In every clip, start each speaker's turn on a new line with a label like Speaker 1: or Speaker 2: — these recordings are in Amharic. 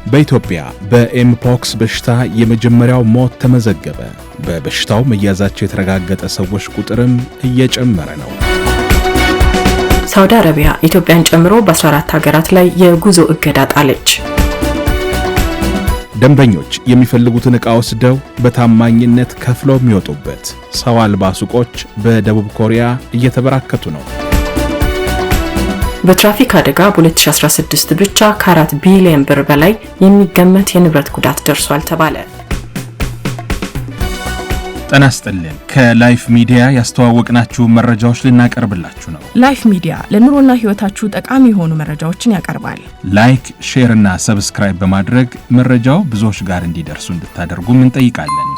Speaker 1: በኢትዮጵያ በኤምፖክስ በሽታ የመጀመሪያው ሞት ተመዘገበ። በበሽታው መያዛቸው የተረጋገጠ ሰዎች ቁጥርም እየጨመረ ነው።
Speaker 2: ሳውዲ አረቢያ ኢትዮጵያን ጨምሮ በ14 ሀገራት ላይ የጉዞ እገዳ ጣለች።
Speaker 1: ደንበኞች የሚፈልጉትን ዕቃ ወስደው በታማኝነት ከፍለው የሚወጡበት ሰው አልባ ሱቆች በደቡብ ኮሪያ እየተበራከቱ ነው።
Speaker 2: በትራፊክ አደጋ በ2016 ብቻ ከ4 ቢሊዮን ብር በላይ የሚገመት የንብረት ጉዳት ደርሷል ተባለ።
Speaker 1: ጤና ይስጥልን። ከላይፍ ሚዲያ ያስተዋወቅናችሁ መረጃዎች ልናቀርብላችሁ ነው።
Speaker 3: ላይፍ ሚዲያ ለኑሮና ህይወታችሁ ጠቃሚ የሆኑ መረጃዎችን ያቀርባል።
Speaker 1: ላይክ፣ ሼር እና ሰብስክራይብ በማድረግ መረጃው ብዙዎች ጋር እንዲደርሱ እንድታደርጉም እንጠይቃለን።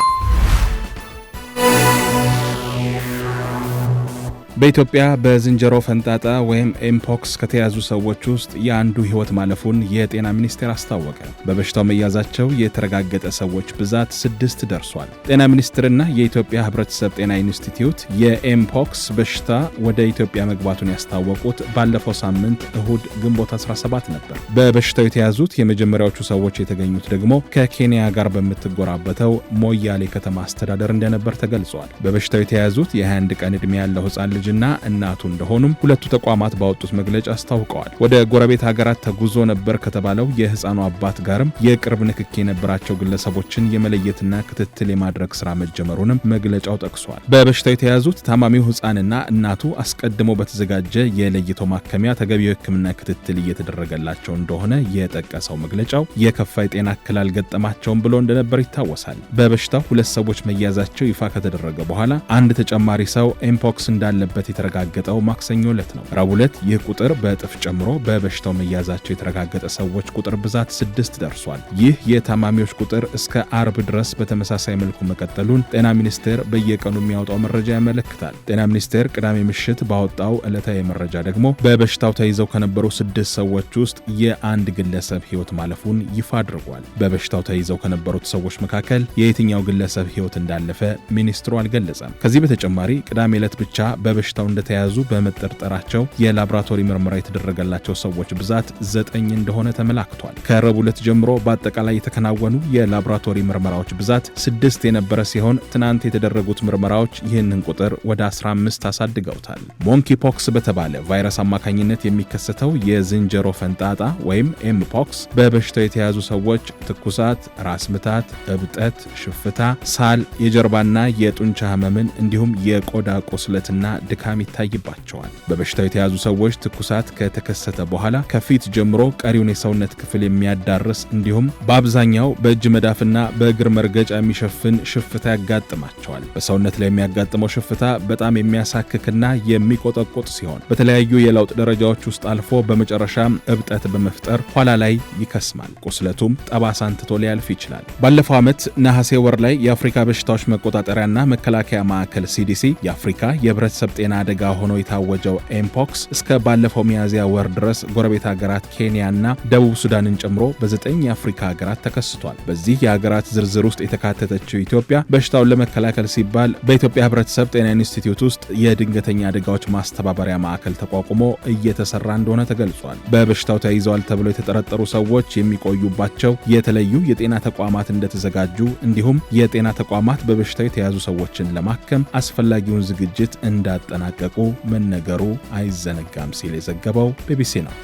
Speaker 1: በኢትዮጵያ በዝንጀሮ ፈንጣጣ ወይም ኤምፖክስ ከተያዙ ሰዎች ውስጥ የአንዱ ህይወት ማለፉን የጤና ሚኒስቴር አስታወቀ። በበሽታው መያዛቸው የተረጋገጠ ሰዎች ብዛት 6 ደርሷል። ጤና ሚኒስቴርና የኢትዮጵያ ህብረተሰብ ጤና ኢንስቲትዩት የኤምፖክስ በሽታ ወደ ኢትዮጵያ መግባቱን ያስታወቁት ባለፈው ሳምንት እሁድ ግንቦት 17 ነበር። በበሽታው የተያዙት የመጀመሪያዎቹ ሰዎች የተገኙት ደግሞ ከኬንያ ጋር በምትጎራበተው ሞያሌ ከተማ አስተዳደር እንደነበር ተገልጿል። በበሽታው የተያዙት የ21 ቀን ዕድሜ ያለው ህፃን ልጅ እና እናቱ እንደሆኑም ሁለቱ ተቋማት ባወጡት መግለጫ አስታውቀዋል። ወደ ጎረቤት ሀገራት ተጉዞ ነበር ከተባለው የህፃኑ አባት ጋርም የቅርብ ንክኪ የነበራቸው ግለሰቦችን የመለየትና ክትትል የማድረግ ስራ መጀመሩንም መግለጫው ጠቅሷል። በበሽታው የተያዙት ታማሚው ህፃንና እናቱ አስቀድሞ በተዘጋጀ የለይቶ ማከሚያ ተገቢው ሕክምና ክትትል እየተደረገላቸው እንደሆነ የጠቀሰው መግለጫው የከፋ የጤና እክል አልገጠማቸውም ብሎ እንደነበር ይታወሳል። በበሽታው 2 ሰዎች መያዛቸው ይፋ ከተደረገ በኋላ አንድ ተጨማሪ ሰው ኤምፖክስ እንዳለበት የተረጋገጠው ማክሰኞ ዕለት ነው። ረቡዕ ዕለት ይህ ቁጥር በእጥፍ ጨምሮ በበሽታው መያዛቸው የተረጋገጠ ሰዎች ቁጥር ብዛት 6 ደርሷል። ይህ የታማሚዎች ቁጥር እስከ አርብ ድረስ በተመሳሳይ መልኩ መቀጠሉን ጤና ሚኒስቴር በየቀኑ የሚያወጣው መረጃ ያመለክታል። ጤና ሚኒስቴር ቅዳሜ ምሽት ባወጣው ዕለታዊ መረጃ ደግሞ በበሽታው ተይዘው ከነበሩ 6 ሰዎች ውስጥ የአንድ ግለሰብ ህይወት ማለፉን ይፋ አድርጓል። በበሽታው ተይዘው ከነበሩት ሰዎች መካከል የየትኛው ግለሰብ ህይወት እንዳለፈ ሚኒስትሩ አልገለጸም። ከዚህ በተጨማሪ ቅዳሜ ዕለት ብቻ በበሽታው እንደተያዙ በመጠርጠራቸው የላቦራቶሪ ምርመራ የተደረገላቸው ሰዎች ብዛት 9 እንደሆነ ተመላክቷል። ከረቡዕ ዕለት ጀምሮ በአጠቃላይ የተከናወኑ የላቦራቶሪ ምርመራዎች ብዛት 6 የነበረ ሲሆን ትናንት የተደረጉት ምርመራዎች ይህንን ቁጥር ወደ 15 አሳድገውታል። ሞንኪፖክስ በተባለ ቫይረስ አማካኝነት የሚከሰተው የዝንጀሮ ፈንጣጣ ወይም ኤምፖክስ በበሽታው የተያዙ ሰዎች ትኩሳት፣ ራስ ምታት፣ እብጠት፣ ሽፍታ፣ ሳል፣ የጀርባና የጡንቻ ህመምን እንዲሁም የቆዳ ቁስለትና ድካም ይታይባቸዋል። በበሽታው የተያዙ ሰዎች ትኩሳት ከተከሰተ በኋላ ከፊት ጀምሮ ቀሪውን የሰውነት ክፍል የሚያዳርስ እንዲሁም በአብዛኛው በእጅ መዳፍና በእግር መርገጫ የሚሸፍን ሽፍታ ያጋጥማቸዋል። በሰውነት ላይ የሚያጋጥመው ሽፍታ በጣም የሚያሳክክና የሚቆጠቁጥ ሲሆን በተለያዩ የለውጥ ደረጃዎች ውስጥ አልፎ በመጨረሻም እብጠት በመፍጠር ኋላ ላይ ይከስማል። ቁስለቱም ጠባሳን ትቶ ሊያልፍ ይችላል። ባለፈው ዓመት ነሐሴ ወር ላይ የአፍሪካ በሽታዎች መቆጣጠሪያና መከላከያ ማዕከል CDC የአፍሪካ የህብረተሰብ ጤና አደጋ ሆኖ የታወጀው ኤምፖክስ እስከ ባለፈው ሚያዝያ ወር ድረስ ጎረቤት ሀገራት ኬንያና ደቡብ ሱዳንን ጨምሮ በ9 የአፍሪካ ሀገራት ተከስቷል። በዚህ የሀገራት ዝርዝር ውስጥ የተካተተችው ኢትዮጵያ በሽታውን ለመከላከል ሲባል በኢትዮጵያ ህብረተሰብ ጤና ኢንስቲትዩት ውስጥ የድንገተኛ አደጋዎች ማስተባበሪያ ማዕከል ተቋቁሞ እየተሰራ እንደሆነ ተገልጿል። በበሽታው ተይዘዋል ተብለው የተጠረጠሩ ሰዎች የሚቆዩባቸው የተለዩ የጤና ተቋማት እንደተዘጋጁ እንዲሁም የጤና ተቋማት በበሽታው የተያዙ ሰዎችን ለማከም አስፈላጊውን ዝግጅት እንዳጠናቀቁ መነገሩ አይዘነጋም ሲል የዘገበው ቢቢሲ ነው።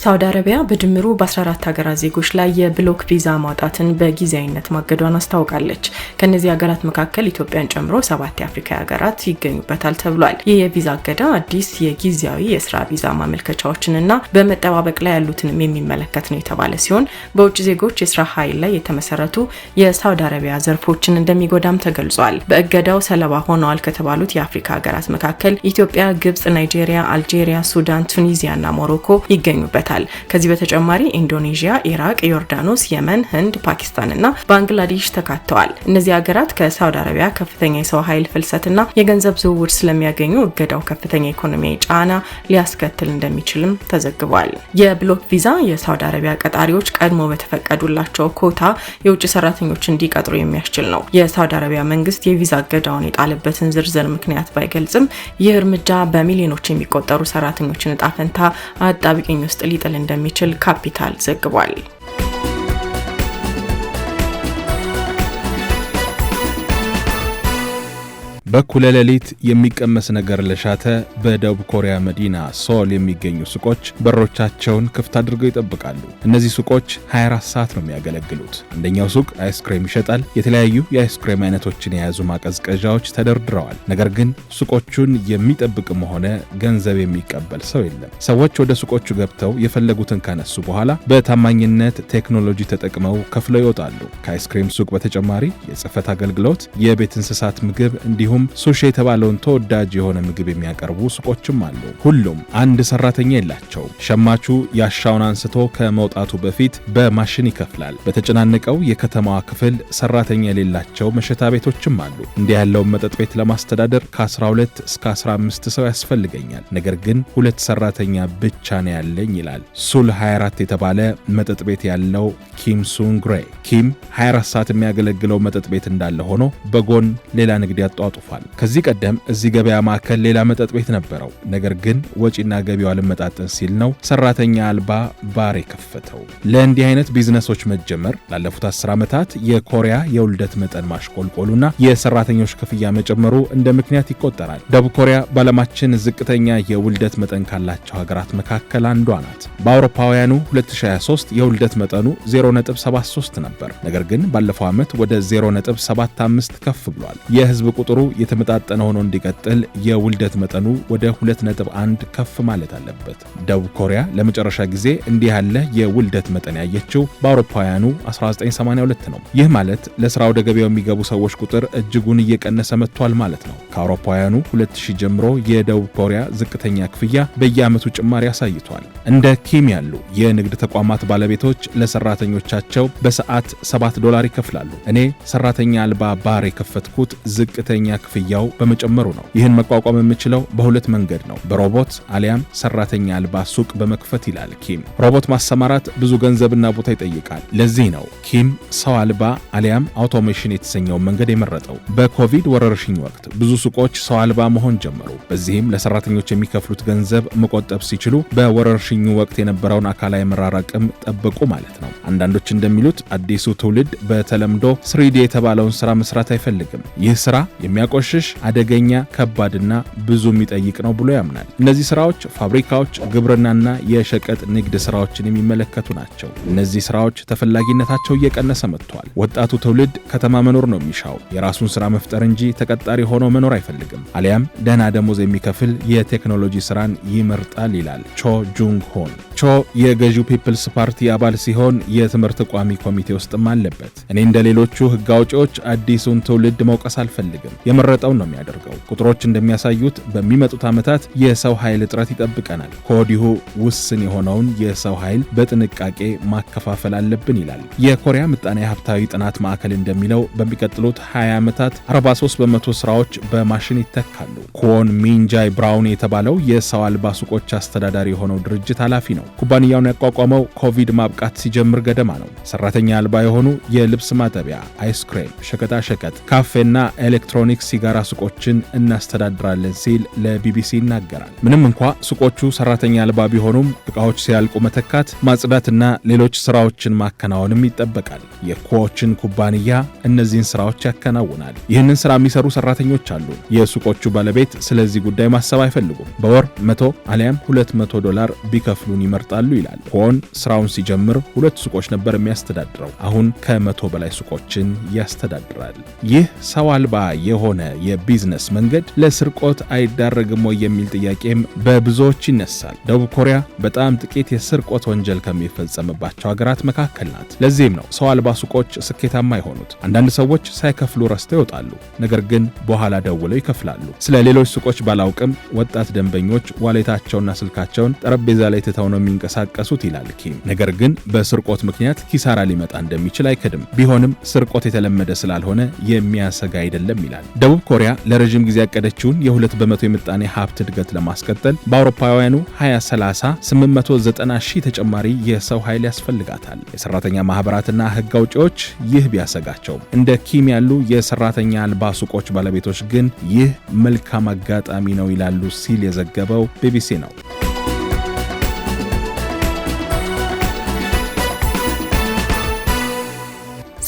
Speaker 2: ሳውዲ አረቢያ በድምሩ በ14 ሀገራት ዜጎች ላይ የብሎክ ቪዛ ማውጣትን በጊዜያዊነት ማገዷን አስታውቃለች። ከነዚህ ሀገራት መካከል ኢትዮጵያን ጨምሮ 7 የአፍሪካ ሀገራት ይገኙበታል ተብሏል። ይህ የቪዛ እገዳ አዲስ የጊዜያዊ የስራ ቪዛ ማመልከቻዎችንና በመጠባበቅ ላይ ያሉትንም የሚመለከት ነው የተባለ ሲሆን በውጭ ዜጎች የስራ ኃይል ላይ የተመሰረቱ የሳውዲ አረቢያ ዘርፎችን እንደሚጎዳም ተገልጿል። በእገዳው ሰለባ ሆነዋል ከተባሉት የአፍሪካ ሀገራት መካከል ኢትዮጵያ፣ ግብጽ፣ ናይጄሪያ፣ አልጄሪያ፣ ሱዳን፣ ቱኒዚያና ሞሮኮ ይገኙበታል። ከዚህ በተጨማሪ ኢንዶኔዥያ፣ ኢራቅ፣ ዮርዳኖስ፣ የመን፣ ህንድ፣ ፓኪስታንና ባንግላዴሽ ተካተዋል። እነዚህ ሀገራት ከሳውዲ አረቢያ ከፍተኛ የሰው ኃይል ፍልሰትና የገንዘብ ዝውውር ስለሚያገኙ እገዳው ከፍተኛ ኢኮኖሚያዊ ጫና ሊያስከትል እንደሚችልም ተዘግቧል። የብሎክ ቪዛ የሳውዲ አረቢያ ቀጣሪዎች ቀድሞ በተፈቀዱላቸው ኮታ የውጭ ሰራተኞች እንዲቀጥሩ የሚያስችል ነው። የሳውዲ አረቢያ መንግስት የቪዛ እገዳውን የጣለበትን ዝርዝር ምክንያት ባይገልጽም ይህ እርምጃ በሚሊዮኖች የሚቆጠሩ ሰራተኞችን ዕጣ ፈንታ አጣብቂኝ ውስጥ ሊጥል እንደሚችል ካፒታል ዘግቧል።
Speaker 1: በኩለ ሌሊት የሚቀመስ ነገር ለሻተ በደቡብ ኮሪያ መዲና ሶል የሚገኙ ሱቆች በሮቻቸውን ክፍት አድርገው ይጠብቃሉ። እነዚህ ሱቆች 24 ሰዓት ነው የሚያገለግሉት። አንደኛው ሱቅ አይስክሬም ይሸጣል። የተለያዩ የአይስክሬም አይነቶችን የያዙ ማቀዝቀዣዎች ተደርድረዋል። ነገር ግን ሱቆቹን የሚጠብቅም ሆነ ገንዘብ የሚቀበል ሰው የለም። ሰዎች ወደ ሱቆቹ ገብተው የፈለጉትን ካነሱ በኋላ በታማኝነት ቴክኖሎጂ ተጠቅመው ከፍለው ይወጣሉ። ከአይስክሬም ሱቅ በተጨማሪ የጽህፈት አገልግሎት፣ የቤት እንስሳት ምግብ እንዲሁም ሱሺ የተባለውን ተወዳጅ የሆነ ምግብ የሚያቀርቡ ሱቆችም አሉ። ሁሉም አንድ ሰራተኛ የላቸው። ሸማቹ ያሻውን አንስቶ ከመውጣቱ በፊት በማሽን ይከፍላል። በተጨናነቀው የከተማዋ ክፍል ሰራተኛ የሌላቸው መሸታ ቤቶችም አሉ። እንዲህ ያለውን መጠጥ ቤት ለማስተዳደር ከ12 እስከ 15 ሰው ያስፈልገኛል፣ ነገር ግን 2 ሰራተኛ ብቻ ነው ያለኝ ይላል ሱል 24 የተባለ መጠጥ ቤት ያለው ኪም ሱንግሬ። ኪም 24 ሰዓት የሚያገለግለው መጠጥ ቤት እንዳለ ሆኖ በጎን ሌላ ንግድ ያጧጡፋል። ከዚህ ቀደም እዚህ ገበያ ማዕከል ሌላ መጠጥ ቤት ነበረው። ነገር ግን ወጪና ገቢው አልመጣጠን ሲል ነው ሰራተኛ አልባ ባር የከፈተው። ለእንዲህ አይነት ቢዝነሶች መጀመር ላለፉት 10 ዓመታት የኮሪያ የውልደት መጠን ማሽቆልቆሉና የሰራተኞች ክፍያ መጨመሩ እንደ ምክንያት ይቆጠራል። ደቡብ ኮሪያ በዓለማችን ዝቅተኛ የውልደት መጠን ካላቸው ሀገራት መካከል አንዷ ናት። በአውሮፓውያኑ 2023 የውልደት መጠኑ 0.73 ነበር። ነገር ግን ባለፈው ዓመት ወደ 0.75 ከፍ ብሏል። የህዝብ ቁጥሩ የተመጣጠነ ሆኖ እንዲቀጥል የውልደት መጠኑ ወደ 2.1 ከፍ ማለት አለበት። ደቡብ ኮሪያ ለመጨረሻ ጊዜ እንዲህ ያለ የውልደት መጠን ያየችው በአውሮፓውያኑ 1982 ነው። ይህ ማለት ለስራ ወደ ገበያው የሚገቡ ሰዎች ቁጥር እጅጉን እየቀነሰ መጥቷል ማለት ነው። ከአውሮፓውያኑ 2000 ጀምሮ የደቡብ ኮሪያ ዝቅተኛ ክፍያ በየዓመቱ ጭማሪ አሳይቷል። እንደ ኪም ያሉ የንግድ ተቋማት ባለቤቶች ለሰራተኞቻቸው በሰዓት $7 ይከፍላሉ። እኔ ሰራተኛ አልባ ባር የከፈትኩት ዝቅተኛ ክፍያው በመጨመሩ ነው። ይህን መቋቋም የምችለው በሁለት መንገድ ነው፣ በሮቦት አሊያም ሰራተኛ አልባ ሱቅ በመክፈት ይላል ኪም። ሮቦት ማሰማራት ብዙ ገንዘብና ቦታ ይጠይቃል። ለዚህ ነው ኪም ሰው አልባ አሊያም አውቶሜሽን የተሰኘውን መንገድ የመረጠው። በኮቪድ ወረርሽኝ ወቅት ብዙ ሱቆች ሰው አልባ መሆን ጀመሩ። በዚህም ለሰራተኞች የሚከፍሉት ገንዘብ መቆጠብ ሲችሉ በወረርሽኙ ወቅት የነበረውን አካላዊ መራራቅም ጠበቁ ማለት ነው። አንዳንዶች እንደሚሉት አዲሱ ትውልድ በተለምዶ 3D የተባለውን ስራ መስራት አይፈልግም። ይህ ስራ የሚያቆሽሽ አደገኛ፣ ከባድና ብዙ የሚጠይቅ ነው ብሎ ያምናል። እነዚህ ስራዎች ፋብሪካዎች፣ ግብርናና የሸቀጥ ንግድ ስራዎችን የሚመለከቱ ናቸው። እነዚህ ስራዎች ተፈላጊነታቸው እየቀነሰ መጥቷል። ወጣቱ ትውልድ ከተማ መኖር ነው የሚሻው። የራሱን ስራ መፍጠር እንጂ ተቀጣሪ ሆኖ መኖር አይፈልግም። አሊያም ደህና ደሞዝ የሚከፍል የቴክኖሎጂ ስራን ይመርጣል ይላል ቾ ጁንግ ሆን። ቾ የገዢው ፒፕልስ ፓርቲ አባል ሲሆን የትምህርት ቋሚ ኮሚቴ ውስጥም አለበት። እኔ እንደሌሎቹ ህግ አውጪዎች አዲሱን ትውልድ መውቀስ አልፈልግም። የመረጠውን ነው የሚያደርገው። ቁጥሮች እንደሚያሳዩት በሚመጡት ዓመታት የሰው ኃይል እጥረት ይጠብቀናል። ከወዲሁ ውስን የሆነውን የሰው ኃይል በጥንቃቄ ማከፋፈል አለብን ይላል። የኮሪያ ምጣኔ ሀብታዊ ጥናት ማዕከል እንደሚለው በሚቀጥሉት 20 ዓመታት 43% ስራዎች በማሽን ይተካሉ። ኮን ሚንጃይ ብራውን የተባለው የሰው አልባ ሱቆች አስተዳዳሪ የሆነው ድርጅት ኃላፊ ነው። ኩባንያውን ያቋቋመው ኮቪድ ማብቃት ሲጀምር ገደማ ነው። ሰራተኛ አልባ የሆኑ የልብስ ማጠቢያ፣ አይስክሬም፣ ሸቀጣሸቀጥ፣ ካፌና ኤሌክትሮኒክስ ሲጋራ ሱቆችን እናስተዳድራለን ሲል ለቢቢሲ ይናገራል። ምንም እንኳ ሱቆቹ ሰራተኛ አልባ ቢሆኑም ዕቃዎች ሲያልቁ መተካት፣ ማጽዳትና ሌሎች ስራዎችን ማከናወንም ይጠበቃል። የኮዎችን ኩባንያ እነዚህን ስራዎች ያከናውናል። ይህንን ስራ የሚሰሩ ሰራተኞች አሉ። የሱቆቹ ባለቤት ስለዚህ ጉዳይ ማሰብ አይፈልጉም። በወር $100 አሊያም $200 ቢከፍሉን ይመርጣሉ ይላል። ኮን ስራውን ሲጀምር 2 ሱቆች ነበር የሚያስተዳድረው። አሁን ከ100 በላይ ሱቆችን ያስተዳድራል። ይህ ሰው አልባ የሆነ የቢዝነስ መንገድ ለስርቆት አይዳረግም ወይ የሚል ጥያቄም በብዙዎች ይነሳል። ደቡብ ኮሪያ በጣም ጥቂት የስርቆት ወንጀል ከሚፈጸምባቸው ሀገራት መካከል ናት። ለዚህም ነው ሰው አልባ ሱቆች ስኬታማ የሆኑት። አንዳንድ ሰዎች ሳይከፍሉ ረስተው ይወጣሉ፣ ነገር ግን በኋላ ደውለው ይከፍላሉ። ስለ ሌሎች ሱቆች ባላውቅም ወጣት ደንበኞች ዋሌታቸውና ስልካቸውን ጠረጴዛ ላይ ትተው ነው የሚንቀሳቀሱት ይላል ኪም። ነገር ግን በስርቆት ምክንያት ኪሳራ ሊመጣ እንደሚችል አይክድም። ቢሆንም ስርቆት የተለመደ ስላልሆነ የሚያሰጋ አይደለም ይላል። ደቡብ ኮሪያ ለረጅም ጊዜ ያቀደችውን የ2% የምጣኔ ሀብት እድገት ለማስቀጠል በአውሮፓውያኑ 2030 890,000 ተጨማሪ የሰው ኃይል ያስፈልጋታል። የሰራተኛ ማህበራትና ህግ አውጪዎች ይህ ቢያሰጋቸውም እንደ ኪም ያሉ የሰራተኛ አልባ ሱቆች ባለቤቶች ግን ይህ መልካም አጋጣሚ ነው ይላሉ ሲል የዘገበው ቢቢሲ ነው።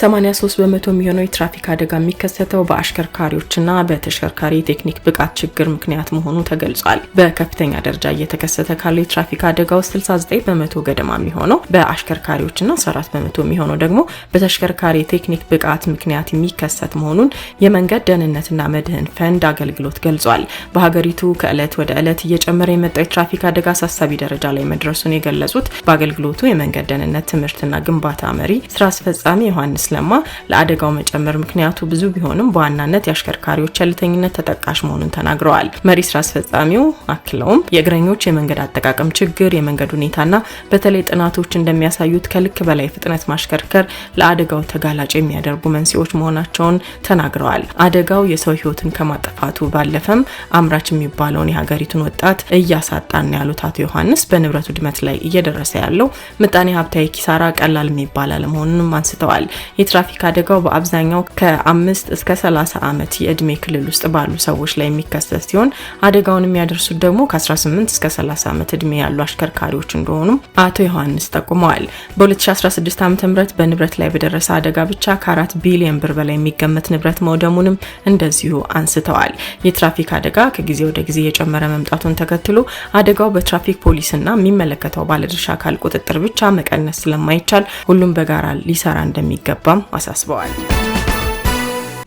Speaker 2: 83 በመቶ የሚሆነው የትራፊክ አደጋ የሚከሰተው በአሽከርካሪዎችና በተሽከርካሪ ቴክኒክ ብቃት ችግር ምክንያት መሆኑ ተገልጿል። በከፍተኛ ደረጃ እየተከሰተ ካለው የትራፊክ አደጋ ውስጥ 69 በመቶ ገደማ የሚሆነው በአሽከርካሪዎችና 14 በመቶ የሚሆነው ደግሞ በተሽከርካሪ ቴክኒክ ብቃት ምክንያት የሚከሰት መሆኑን የመንገድ ደህንነትና መድህን ፈንድ አገልግሎት ገልጿል። በሀገሪቱ ከዕለት ወደ ዕለት እየጨመረ የመጣው የትራፊክ አደጋ አሳሳቢ ደረጃ ላይ መድረሱን የገለጹት በአገልግሎቱ የመንገድ ደህንነት ትምህርትና ግንባታ መሪ ስራ አስፈጻሚ ዮሐንስ ለማ ለአደጋው መጨመር ምክንያቱ ብዙ ቢሆንም በዋናነት የአሽከርካሪዎች ቸልተኝነት ተጠቃሽ መሆኑን ተናግረዋል። መሪ ስራ አስፈጻሚው አክለውም የእግረኞች የመንገድ አጠቃቀም ችግር፣ የመንገድ ሁኔታና በተለይ ጥናቶች እንደሚያሳዩት ከልክ በላይ ፍጥነት ማሽከርከር ለአደጋው ተጋላጭ የሚያደርጉ መንስኤዎች መሆናቸውን ተናግረዋል። አደጋው የሰው ሕይወትን ከማጥፋቱ ባለፈም አምራች የሚባለውን የሀገሪቱን ወጣት እያሳጣን ያሉት አቶ ዮሐንስ በንብረት ውድመት ላይ እየደረሰ ያለው ምጣኔ ሀብታዊ ኪሳራ ቀላል የሚባል አለመሆኑንም አንስተዋል። የትራፊክ አደጋው በአብዛኛው ከ5 እስከ 30 ዓመት የእድሜ ክልል ውስጥ ባሉ ሰዎች ላይ የሚከሰት ሲሆን አደጋውን የሚያደርሱት ደግሞ ከ18 እስከ 30 ዓመት እድሜ ያሉ አሽከርካሪዎች እንደሆኑ አቶ ዮሐንስ ጠቁመዋል። በ2016 ዓ.ም በንብረት ላይ በደረሰ አደጋ ብቻ ከ4 ቢሊዮን ብር በላይ የሚገመት ንብረት መውደሙንም እንደዚሁ አንስተዋል። የትራፊክ አደጋ ከጊዜ ወደ ጊዜ እየጨመረ መምጣቱን ተከትሎ አደጋው በትራፊክ ፖሊስና የሚመለከተው ባለድርሻ አካል ቁጥጥር ብቻ መቀነስ ስለማይቻል ሁሉም በጋራ ሊሰራ እንደሚገባም አሳስበዋል።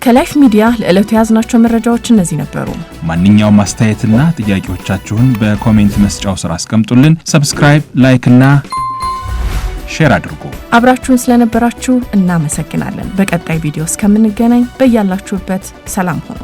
Speaker 3: ከላይፍ ሚዲያ ለዕለቱ ያዝናቸው መረጃዎች እነዚህ ነበሩ።
Speaker 1: ማንኛውም አስተያየትና ጥያቄዎቻችሁን በኮሜንት መስጫው ስር አስቀምጡልን። ሰብስክራይብ፣ ላይክ እና ሼር አድርጉ።
Speaker 3: አብራችሁን ስለነበራችሁ እናመሰግናለን። በቀጣይ ቪዲዮ እስከምንገናኝ በያላችሁበት ሰላም ሁኑ።